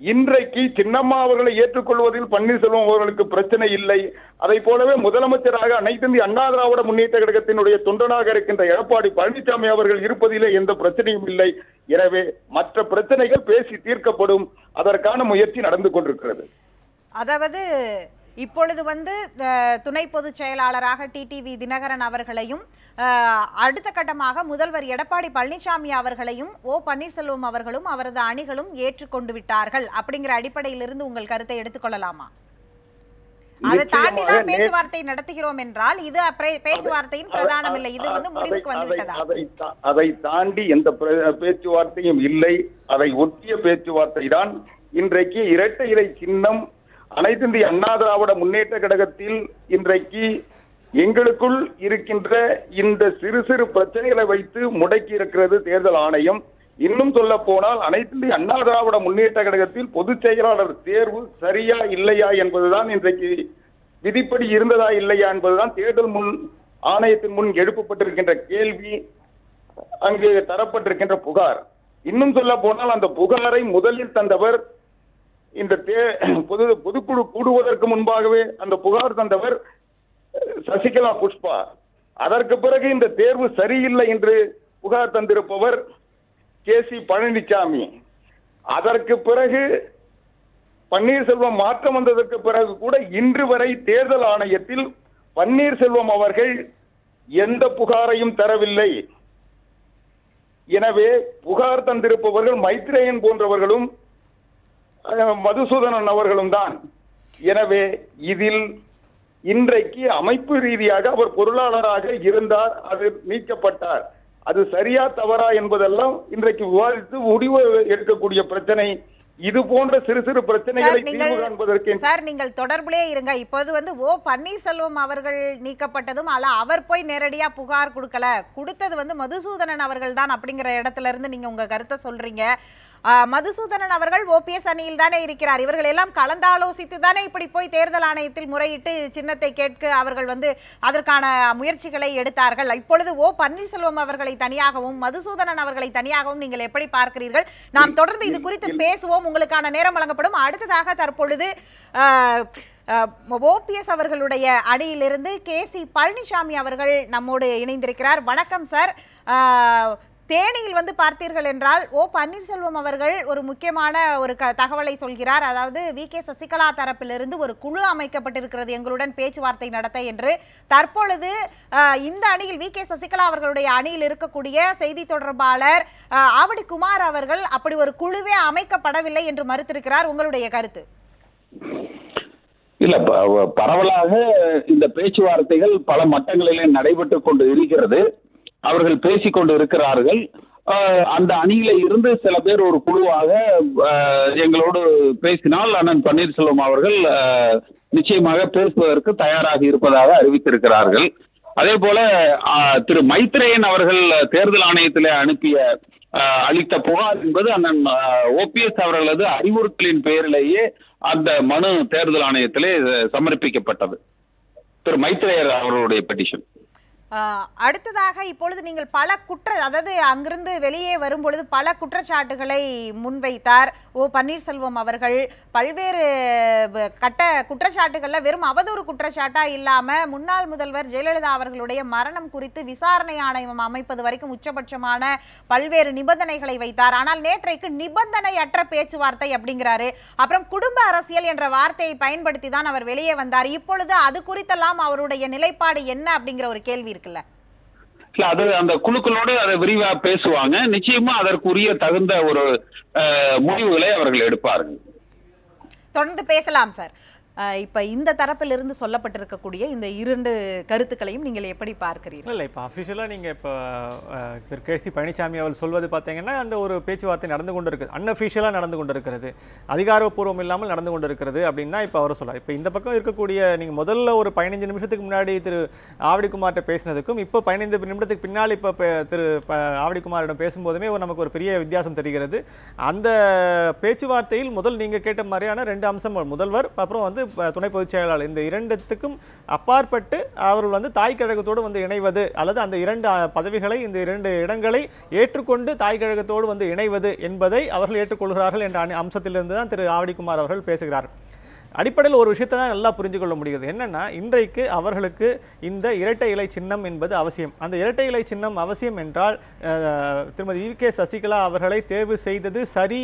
இன்றைக்கு சின்னம்மா அவர்களை ஏற்றுக்கொள்வதில் பன்னீர்செல்வம் அவர்களுக்கு பிரச்சனை இல்லை. அதை போலவே முதலமைச்சராக அனைத்திந்திய அண்ணா திராவிட முன்னேற்ற கழகத்தினுடைய தொண்டனாக இருக்கின்ற எடப்பாடி பழனிசாமி அவர்கள் இருப்பதிலே எந்த பிரச்சனையும் இல்லை. எனவே மற்ற பிரச்சனைகள் பேசி தீர்க்கப்படும், அதற்கான முயற்சி நடந்து கொண்டிருக்கிறது. அதாவது இப்பொழுது துணை பொதுச் செயலாளராக டிடிவி தினகரன் அவர்களையும் அடுத்த கட்டமாக முதல்வர் எடப்பாடி பழனிசாமி அவர்களையும் பன்னீர்செல்வம் அவர்களும் அவரது அணிகளும் ஏற்றுக்கொண்டு விட்டார்கள் அப்படிங்கிற அடிப்படையிலிருந்து உங்கள் கருத்தை எடுத்துக்கொள்ளலாமா? அதை தாண்டிதான் பேச்சுவார்த்தை நடத்துகிறோம் என்றால் இது பேச்சுவார்த்தையின் பிரதானம் இல்லை, இது முடிவுக்கு வந்துவிட்டதா? அதை தாண்டி எந்த பேச்சுவார்த்தையும் இல்லை. அதை ஒட்டிய பேச்சுவார்த்தை தான். இன்றைக்கு இரட்டை இலை சின்னம் அனைத்து இந்திய அண்ணா திராவிட முன்னேற்ற கழகத்தில் இன்றைக்கு எங்களுக்குள் இருக்கின்ற இந்த சிறு சிறு பிரச்சனைகளை வைத்து முடக்கி இருக்கிறது தேர்தல் ஆணையம். இன்னும் சொல்ல போனால் அனைத்து இந்திய அண்ணா திராவிட முன்னேற்ற கழகத்தில் பொதுச் செயலாளர் தேர்வு சரியா இல்லையா என்பதுதான் இன்றைக்கு விதிப்படி இருந்ததா இல்லையா என்பதுதான் தேர்தல் முன் ஆணையத்தின் முன் எழுப்பப்பட்டிருக்கின்ற கேள்வி, அங்கு தரப்பட்டிருக்கின்ற புகார். இன்னும் சொல்ல போனால் அந்த புகாரை முதலில் தந்தவர் இந்த பொதுக்குழு கூடுவதற்கு முன்பாகவே அந்த புகார் தந்தவர் சசிகலா புஷ்பா. அதற்கு பிறகு இந்த தேர்வு சரியில்லை என்று புகார் தந்திருப்பவர் கே.சி. பழனிசாமி. அதற்கு பிறகு பன்னீர்செல்வம் மாற்றம் வந்ததற்கு பிறகு கூட இன்று வரை தேர்தல் ஆணையத்தில் பன்னீர்செல்வம் அவர்கள் எந்த புகாரையும் தரவில்லை. எனவே புகார் தந்திருப்பவர்கள் மைத்ரேயன் போன்றவர்களும் மதுசூதனன் அவர்களும் தான். எனவே இதில் இன்றைக்கு அமைப்பு ரீதியாக அவர் பொருளாளராக இருந்தார், அது நீக்கப்பட்டார். அது சரியா தவறா என்பதெல்லாம் இன்றைக்கு விவாதித்து முடிவு எடுக்கக்கூடிய பிரச்சனை. இது போன்ற சிறு சிறு பிரச்சனைகளை தீர்வு காண்பதற்கு சார் நீங்கள் தொடர்பிலே இருங்க. இப்போது பன்னீர்செல்வம் அவர்கள் நீக்கப்பட்டதும் அவர் போய் நேரடியா புகார் கொடுத்தது மதுசூதனன் அவர்கள் தான் அப்படிங்கிற இடத்துல இருந்து நீங்க உங்க கருத்தை சொல்றீங்க. மதுசூதனன் அவர்கள் ஓபிஎஸ் அணியில் தானே இருக்கிறார். இவர்கள் எல்லாம் கலந்தாலோசித்து தானே இப்படி போய் தேர்தல் ஆணையத்தில் முறையிட்டு சின்னத்தை கேட்க அவர்கள் அதற்கான முயற்சிகளை எடுத்தார்கள். இப்பொழுது பன்னீர்செல்வம் அவர்களை தனியாகவும் மதுசூதனன் அவர்களை தனியாகவும் நீங்கள் எப்படி பார்க்கிறீர்கள்? நாம் தொடர்ந்து இது குறித்து பேசுவோம். உங்களுக்கான நேரம் வழங்கப்படும். அடுத்ததாக தற்பொழுது ஓபிஎஸ் அவர்களுடைய அணியிலிருந்து கே.சி. பழனிசாமி அவர்கள் நம்மோடு இணைந்திருக்கிறார். வணக்கம் சார். தேனியில் பார்த்தீர்கள் என்றால் பன்னீர்செல்வம் அவர்கள் ஒரு முக்கியமான ஒரு தகவலை சொல்கிறார். அதாவது வி.கே. சசிகலா தரப்பிலிருந்து ஒரு குழு அமைக்கப்பட்டிருக்கிறது எங்களுடன் பேச்சுவார்த்தை நடத்த என்று. தற்பொழுது இந்த அணியில் வி.கே. சசிகலா அவர்களுடைய அணியில் இருக்கக்கூடிய செய்தி தொடர்பாளர் ஆவடி குமார் அவர்கள் அப்படி ஒரு குழுவே அமைக்கப்படவில்லை என்று மறுத்திருக்கிறார். உங்களுடைய கருத்து? இல்ல, பரவலாக இந்த பேச்சுவார்த்தைகள் பல மட்டங்களிலே நடைபெற்று கொண்டு இருக்கிறது. அவர்கள் பேசிக்கொண்டு இருக்கிறார்கள். அந்த அணியில இருந்து சில பேர் ஒரு குழுவாக எங்களோடு பேசினால் அண்ணன் பன்னீர்செல்வம் அவர்கள் நிச்சயமாக பேசுவதற்கு தயாராக இருப்பதாக அறிவித்திருக்கிறார்கள். அதே போல திரு மைத்ரேயன் அவர்கள் தேர்தல் ஆணையத்திலே அளித்த புகார் என்பது அண்ணன் ஓபிஎஸ் அவர்களது அறிவுறுத்தலின் பெயரிலேயே அந்த மனு தேர்தல் ஆணையத்திலே சமர்ப்பிக்கப்பட்டது. திரு மைத்ரேயர் அவர்களுடைய பெட்டிஷன். அடுத்ததாக இப்பொழுது நீங்கள் அதாவது அங்கிருந்து வெளியே வரும்பொழுது பல குற்றச்சாட்டுகளை முன்வைத்தார் பன்னீர்செல்வம் அவர்கள். பல்வேறு குற்றச்சாட்டுகள்ல வெறும் அவதூறு குற்றச்சாட்டா இல்லாம முன்னாள் முதல்வர் ஜெயலலிதா அவர்களுடைய மரணம் குறித்து விசாரணை ஆணையம் அமைப்பது வரைக்கும் உச்சபட்சமான பல்வேறு நிபந்தனைகளை வைத்தார். ஆனால் நேற்றைக்கு நிபந்தனையற்ற பேச்சுவார்த்தை அப்படிங்கிறாரு. அப்புறம் குடும்ப அரசியல் என்ற வார்த்தையை பயன்படுத்தி தான் அவர் வெளியே வந்தார். இப்பொழுது அது குறித்தெல்லாம் அவருடைய நிலைப்பாடு என்ன அப்படிங்கிற ஒரு கேள்வி இருக்குல்ல? அது அந்த குழுக்களோடு அதை விரிவா பேசுவாங்க. நிச்சயமா அதற்குரிய தகுந்த ஒரு முடிவுகளை அவர்கள் எடுப்பார்கள். தொடர்ந்து பேசலாம் சார். இப்ப இந்த தரப்பிலிருந்து சொல்லப்பட்டிருக்கக்கூடிய இந்த இரண்டு கருத்துக்களையும் நீங்கள் எப்படி பார்க்கிறீர்கள்? இல்லை, இப்போ அஃபிஷியலாக நீங்கள் இப்போ திரு கே.சி. பழனிசாமி அவர்கள் சொல்வது பார்த்தீங்கன்னா அந்த ஒரு பேச்சுவார்த்தை நடந்து கொண்டு இருக்குது, அன்அஃபிஷியலாக நடந்து கொண்டு இருக்கிறது, அதிகாரப்பூர்வம் இல்லாமல் நடந்து கொண்டு இருக்கிறது அப்படின்னு தான் இப்போ அவர் சொல்கிறார். இப்போ இந்த பக்கம் இருக்கக்கூடிய நீங்கள் முதல்ல ஒரு 15 நிமிஷத்துக்கு முன்னாடி திரு ஆவடிக்குமார்கிட்ட பேசினதுக்கும் இப்போ 15 நிமிடத்துக்கு பின்னால் இப்போ திரு ஆவடிக்குமாரிடம் பேசும்போதுமே நமக்கு ஒரு பெரிய வித்தியாசம் தெரிகிறது. அந்த பேச்சுவார்த்தையில் முதல் நீங்கள் கேட்ட மாதிரியான 2 அம்சங்கள், முதல்வர் அப்புறம் துணை பொதுச் செயலாளர், இந்த இரண்டுத்துக்கும் அப்பாற்பட்டு அவர்கள் தாய் கழகத்தோடு இணைவது அல்லது அந்த 2 பதவிகளை, இந்த 2 இடங்களை ஏற்றுக்கொண்டு தாய் கழகத்தோடு இணைவது என்பதை அவர்கள் ஏற்றுக்கொள்கிறார்கள் என்ற அம்சத்திலிருந்து தான் திரு ஆவடிக்குமார் அவர்கள் பேசுகிறார். அடிப்படையில் ஒரு விஷயத்தை தான் நல்லா புரிஞ்சு கொள்ள முடியுது. என்னன்னா, இன்றைக்கு அவர்களுக்கு இந்த இரட்டை இலை சின்னம் என்பது அவசியம். அந்த இரட்டை இலை சின்னம் அவசியம் என்றால் திருமதி வி.கே. சசிகலா அவர்களை தேர்வு செய்தது சரி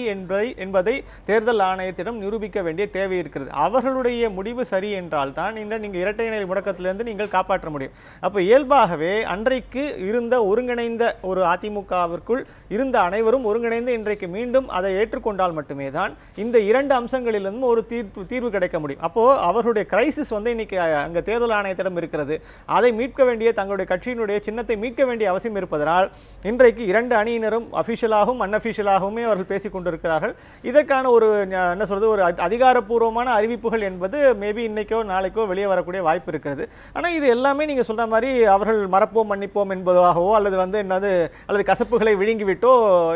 என்பதை தேர்தல் ஆணையத்திடம் நிரூபிக்க வேண்டிய தேவை இருக்கிறது. அவர்களுடைய முடிவு சரி என்றால் தான் நீங்கள் இரட்டை இலை முடக்கத்திலிருந்து நீங்கள் காப்பாற்ற முடியும். அப்போ இயல்பாகவே அன்றைக்கு இருந்த ஒருங்கிணைந்த ஒரு அதிமுகவிற்குள் இருந்த அனைவரும் ஒருங்கிணைந்து இன்றைக்கு மீண்டும் அதை ஏற்றுக்கொண்டால் மட்டுமே தான் இந்த 2 அம்சங்களிலிருந்தும் ஒரு தீர்வு கிடைக்க முடியும். அப்போது அவர்களுடைய கிரைசிஸ் வந்து இன்னைக்கு அங்கே தேர்தல் ஆணையத்திடம் இருக்கிறது. அதை மீட்க வேண்டிய தங்களுடைய கட்சியினுடைய சின்னத்தை மீட்க வேண்டிய அவசியம் இருப்பதனால் இன்றைக்கு 2 அணியினரும் அஃபிஷியலாகவும் அன்அஃபிஷியலாகவுமே அவர்கள் பேசிக் கொண்டிருக்கிறார்கள். இதற்கான ஒரு என்ன சொல்றது, ஒரு அதிகாரப்பூர்வமான அறிவிப்புகள் என்பது மேபி இன்னைக்கோ நாளைக்கோ வெளியே வரக்கூடிய வாய்ப்பு இருக்கிறது. ஆனால் இது எல்லாமே நீங்கள் சொல்ற மாதிரி அவர்கள் மறப்போம் மன்னிப்போம் என்பதாகவோ அல்லது வந்து என்னது அல்லது கசப்புகளை விழுங்கிவிட்டோ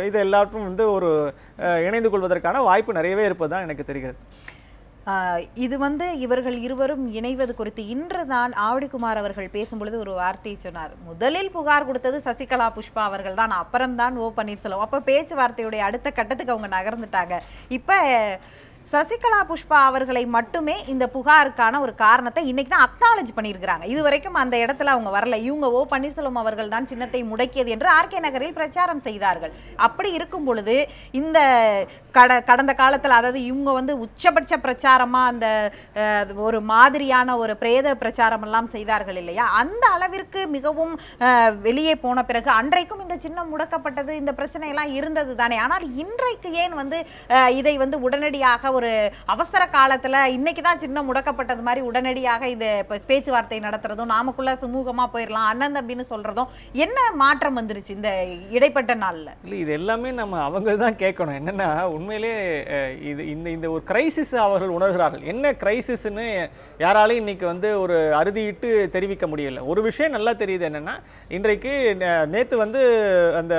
இது எல்லாற்றும் வந்து ஒரு இணைந்து கொள்வதற்கான வாய்ப்பு நிறையவே இருப்பதுதான் எனக்கு தெரிகிறது. இது வந்து இவர்கள் இருவரும் இணைவது குறித்து இன்றுதான் ஆவடிக்குமார் அவர்கள் பேசும்பொழுது ஒரு வார்த்தையை சொன்னார். முதலில் புகார் கொடுத்தது சசிகலா புஷ்பா அவர்கள் தான், அப்புறம்தான் ஓ பன்னீர்செல்வம். அப்போ பேச்சுவார்த்தையுடைய அடுத்த கட்டத்துக்கு அவங்க நகர்ந்துட்டாங்க. இப்போ சசிகலா புஷ்பா அவர்களை மட்டுமே இந்த புகாருக்கான ஒரு காரணத்தை இன்னைக்கு தான் அக்னாலஜ் பண்ணியிருக்கிறாங்க. இது வரைக்கும் அந்த இடத்துல அவங்க வரல. இவங்க ஓ பன்னீர்செல்வம் அவர்கள் தான் சின்னத்தை முடக்கியது என்று ஆர்கே நகரில் பிரச்சாரம் செய்தார்கள். அப்படி இருக்கும் பொழுது இந்த கடந்த காலத்தில், அதாவது இவங்க வந்து உச்சபட்ச பிரச்சாரமா அந்த ஒரு மாதிரியான ஒரு பிரேத பிரச்சாரம் எல்லாம் செய்தார்கள் இல்லையா, அந்த அளவிற்கு மிகவும் வெளியே போன பிறகு அன்றைக்கும் இந்த சின்னம் முடக்கப்பட்டது, இந்த பிரச்சனை எல்லாம் இருந்தது தானே. ஆனால் இன்றைக்கு ஏன் வந்து இதை வந்து உடனடியாக ஒரு அவசர காலத்துல இன்னைக்கு தான் சின்னம் முடக்கப்பட்டது மாதிரி உடனடியாக இது பேச்சுவார்த்தை நடத்துறதும் நாமக்குள்ள சுமூகமா போயிடலாம் அண்ணன் தம்பின்னு சொல்றதும் என்ன மாற்றம் வந்துருச்சு இந்த இடைப்பட்ட நாள்ல? இல்லை, இது எல்லாமே நம்ம அவங்க தான் கேட்கணும். என்னன்னா உண்மையிலே இது இந்த ஒரு கிரைசிஸ் அவர்கள் உணர்கிறார்கள். என்ன கிரைசிஸ்ன்னு யாராலையும் இன்னைக்கு வந்து ஒரு அறுதியிட்டு தெரிவிக்க முடியல. ஒரு விஷயம் நல்லா தெரியுது, என்னன்னா இன்றைக்கு நேற்று வந்து அந்த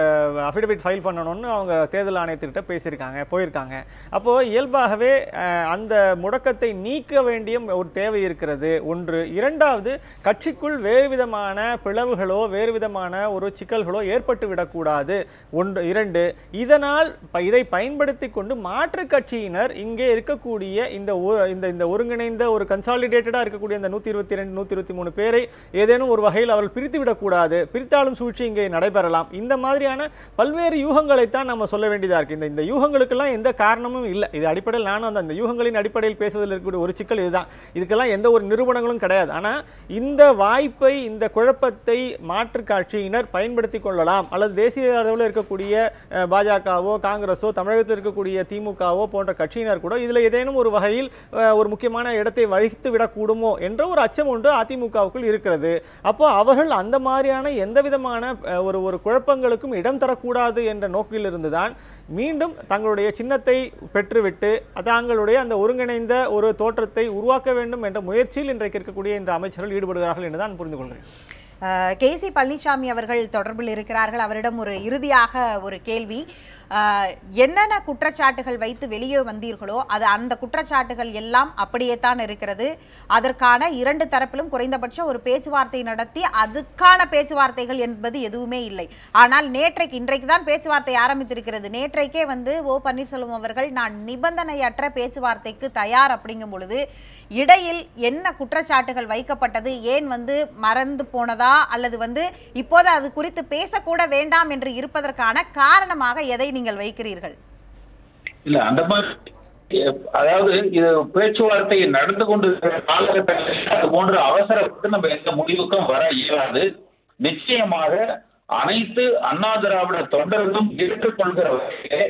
அஃபிடவிட் ஃபைல் பண்ணணும்னு அவங்க தேர்தல் ஆணையத்திட்ட போயிருக்காங்க. அப்போ இயல்பாகவே அந்த முடக்கத்தை நீக்க வேண்டிய ஒரு தேவை இருக்கிறது. ஒன்று. இரண்டாவது, கட்சிக்குள் வேறு விதமான பிளவுகளோ வேறு விதமான ஒரு சிக்கல்களோ ஏற்பட்டு விடக்கூடாது. ஒன்று. இரண்டு, இதனால் இதை பயன்படுத்தி கொண்டு மாற்று கட்சியினர் இங்கே இருக்கக்கூடிய இந்த ஒருங்கிணைந்த ஒரு கன்சாலிடேட்டடா இருக்கக்கூடிய இந்த 122 123 பேரை ஏதேனும் ஒரு வகையில் அவர்கள் பிரித்து விடக்கூடாது. பிரித்தாலும் சூழ்ச்சி இங்கே நடைபெறலாம். இந்த மாதிரியான பல்வேறு யூகங்களைத்தான் நம்ம சொல்ல வேண்டியதா இருக்கு. இந்த யூகங்களுக்கெல்லாம் எந்த காரணமும் இல்லை. இது அடிப்படையில் நானும் அந்த யூகங்களின் அடிப்படையில் பேசுவதில் இருக்கக்கூடிய ஒரு சிக்கல் இதுதான். இதுக்கெல்லாம் எந்த ஒரு நிரூபணங்களும் கிடையாது. ஆனால் இந்த வாய்ப்பை, இந்த குழப்பத்தை மாற்று கட்சியினர் பயன்படுத்தி கொள்ளலாம். அல்லது தேசிய அளவில் இருக்கக்கூடிய பாஜகவோ காங்கிரஸோ தமிழகத்தில் இருக்கக்கூடிய திமுகவோ போன்ற கட்சியினர் கூட இதில் ஏதேனும் ஒரு வகையில் ஒரு முக்கியமான இடத்தை வகித்து விடக்கூடுமோ என்ற ஒரு அச்சம் ஒன்று அதிமுகவுக்குள் இருக்கிறது. அப்போ அவர்கள் அந்த மாதிரியான எந்த விதமான ஒரு குழப்பங்களுக்கும் இடம் தரக்கூடாது என்ற நோக்கில் இருந்துதான் மீண்டும் தங்களுடைய சின்னத்தை பெற்றுவிட்டு தாங்களுடைய அந்த ஒருங்கிணைந்த ஒரு தோற்றத்தை உருவாக்க வேண்டும் என்ற முயற்சியில் இன்றைக்கு இருக்கக்கூடிய இந்த அமைச்சர்கள் ஈடுபடுகிறார்கள் என்று தான் புரிந்து கொள்கிறேன். கேசி பழனிசாமி அவர்கள் தொடர்பில் இருக்கிறார்கள். அவரிடம் ஒரு இறுதியாக ஒரு கேள்வி. என்னென்ன குற்றச்சாட்டுகள் வைத்து வெளியே வந்தீர்களோ அது அந்த குற்றச்சாட்டுகள் எல்லாம் அப்படியே தான் இருக்கிறது. அதற்கான 2 தரப்பிலும் குறைந்தபட்சம் ஒரு பேச்சுவார்த்தை நடத்தி அதுக்கான பேச்சுவார்த்தைகள் என்பது எதுவுமே இல்லை. ஆனால் இன்றைக்கு தான் பேச்சுவார்த்தை ஆரம்பித்திருக்கிறது. நேற்றைக்கே வந்து ஓ பன்னீர்செல்வம் அவர்கள் நான் நிபந்தனையற்ற பேச்சுவார்த்தைக்கு தயார் அப்படிங்கும் பொழுது இடையில் என்ன குற்றச்சாட்டுகள் வைக்கப்பட்டது, ஏன் வந்து மறந்து போனதா அல்லது வந்து இப்போது அது குறித்து பேசக்கூட வேண்டாம் என்று இருப்பதற்கான காரணமாக எதை நீங்கள் வைக்கிறீர்கள்? இல்ல, அந்த மாதிரி அதாவது இது பேச்சுவார்த்தை நடந்து கொண்டு காலகட்டத்தில் அது போன்ற அவசரப்பட்டு நம்ம எந்த முடிவுக்கும் வர இயலாது. நிச்சயமாக அனைத்து அண்ணா திராவிட தொண்டர்களும் ஏற்றுக்கொள்கிற வகையிலே,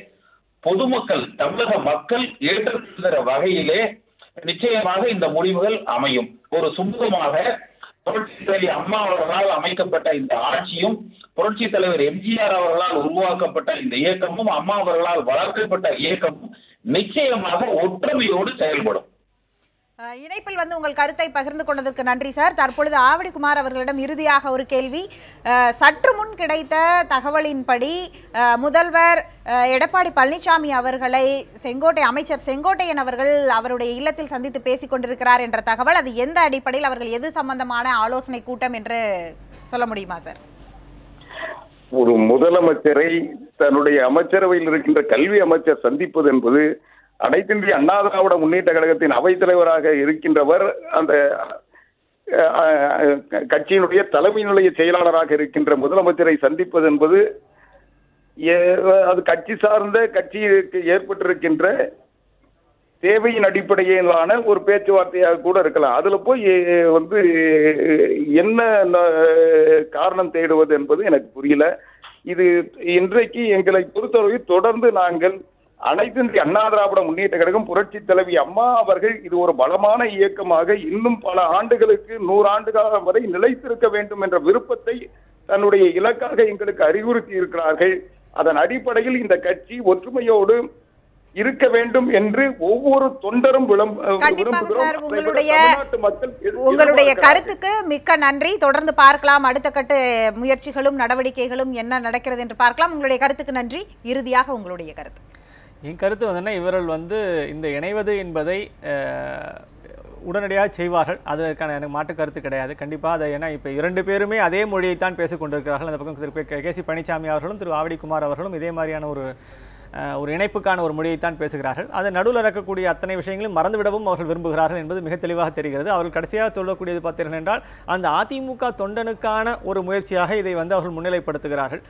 பொதுமக்கள் தமிழக மக்கள் ஏற்றுக்கொள்கிற வகையிலே நிச்சயமாக இந்த முடிவுகள் அமையும். ஒரு சுமூகமாக புரட்சி தலைவி அம்மா அவர்களால் அமைக்கப்பட்ட இந்த ஆட்சியும், புரட்சி தலைவர் எம்ஜிஆர் அவர்களால் உருவாக்கப்பட்ட இந்த இயக்கமும், அம்மா அவர்களால் வளர்க்கப்பட்ட இயக்கமும் நிச்சயமாக ஒற்றுமையோடு செயல்படும். இணைப்பில் வந்து உங்கள் கருத்தை பகிர்ந்து கொண்டதற்கு நன்றி சார். தற்பொழுது ஆவடிக்குமார் அவர்களிடம் இறுதியாக ஒரு கேள்வி. சற்று முன் கிடைத்த தகவலின்படி முதல்வர் எடப்பாடி பழனிசாமி அவர்களை அமைச்சர் செங்கோட்டையன் அவர்கள் அவருடைய இல்லத்தில் சந்தித்து பேசிக் கொண்டிருக்கிறார் என்ற தகவல், அது எந்த அடிப்படையில், அவர்கள் எது சம்பந்தமான ஆலோசனை கூட்டம் என்று சொல்ல முடியுமா சார்? ஒரு முதலமைச்சரை தன்னுடைய அமைச்சரவையில் இருக்கின்ற கல்வி அமைச்சர் சந்திப்பது என்பது அனைத்திந்திய அண்ணா திராவிட முன்னேற்ற கழகத்தின் அவைத்தலைவராக இருக்கின்றவர், அந்த கட்சியினுடைய தலைமை நிலைய செயலாளராக இருக்கின்ற முதலமைச்சரை சந்திப்பது என்பது அது கட்சி சார்ந்த கட்சிக்கு ஏற்பட்டிருக்கின்ற தேவையின் அடிப்படையிலான ஒரு பேச்சுவார்த்தையாக கூட இருக்கலாம். அதுல போய் வந்து என்ன காரணம் தேடுவது என்பது எனக்கு புரியல. இது இன்றைக்கு எங்களை பொறுத்தவரை தொடர்ந்து நாங்கள் அனைத்து இந்திய அண்ணா திராவிட முன்னேற்ற கழகம் புரட்சி தலைவி அம்மா அவர்கள் இது ஒரு பலமான இயக்கமாக இன்னும் பல ஆண்டுகளுக்கு 100 ஆண்டுகாலம் வரை நிலைத்திருக்க வேண்டும் என்ற விருப்பத்தை தன்னுடைய இலக்காக எங்களுக்கு அறிவுறுத்தி இருக்கிறார்கள். அதன் அடிப்படையில் இந்த கட்சி ஒற்றுமையோடு இருக்க வேண்டும் என்று ஒவ்வொரு தொண்டரும் உங்களுடைய கருத்துக்கு மிக்க நன்றி. தொடர்ந்து பார்க்கலாம், அடுத்த கட்ட முயற்சிகளும் நடவடிக்கைகளும் என்ன நடக்கிறது என்று பார்க்கலாம். உங்களுடைய கருத்துக்கு நன்றி. இறுதியாக உங்களுடைய கருத்து. என் கருத்து வந்து இவர்கள் வந்து இந்த இணைவது என்பதை உடனடியாக செய்வார்கள், அதற்கான எனக்கு மாற்று கருத்து கிடையாது. கண்டிப்பாக அதை ஏன்னா இப்போ 2 பேருமே அதே மொழியைத்தான் பேசிக் கொண்டிருக்கிறார்கள். அந்த பக்கம் திரு கே.சி. பழனிசாமி அவர்களும் திரு ஆவடி குமார் அவர்களும் இதே மாதிரியான ஒரு இணைப்புக்கான ஒரு மொழியைத்தான் பேசுகிறார்கள். அதை நடுவில் இருக்கக்கூடிய அத்தனை விஷயங்களும் மறந்துவிடவும் அவர்கள் விரும்புகிறார்கள் என்பது மிக தெளிவாக தெரிகிறது. அவர்கள் கடைசியாக சொல்லக்கூடியது பார்த்தீர்கள் என்றால் அந்த அதிமுக தொண்டனுக்கான ஒரு முயற்சியாக இதை வந்து அவர்கள் முன்னிலைப்படுத்துகிறார்கள்.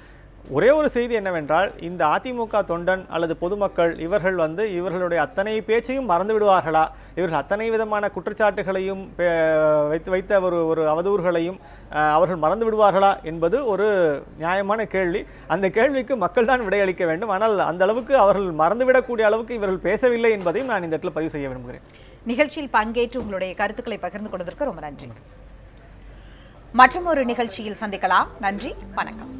ஒரே ஒரு செய்தி என்னவென்றால் இந்த அதிமுக தொண்டன் அல்லது பொதுமக்கள் இவர்கள் வந்து இவர்களுடைய அத்தனை பேச்சையும் மறந்து விடுவார்களா, இவர்கள் அத்தனை விதமான குற்றச்சாட்டுகளையும் வைத்த ஒரு அவதூறுகளையும் அவர்கள் மறந்து விடுவார்களா என்பது ஒரு நியாயமான கேள்வி. அந்த கேள்விக்கு மக்கள் தான் விடையளிக்க வேண்டும். ஆனால் அந்த அளவுக்கு அவர்கள் மறந்துவிடக்கூடிய அளவுக்கு இவர்கள் பேசவில்லை என்பதையும் நான் இந்த இடத்துல பதிவு செய்ய விரும்புகிறேன். நிகழ்ச்சியில் பங்கேற்று உங்களுடைய கருத்துக்களை பகிர்ந்து கொண்டதற்கு ரொம்ப நன்றி. மற்றும் ஒரு நிகழ்ச்சியில் சந்திக்கலாம். நன்றி, வணக்கம்.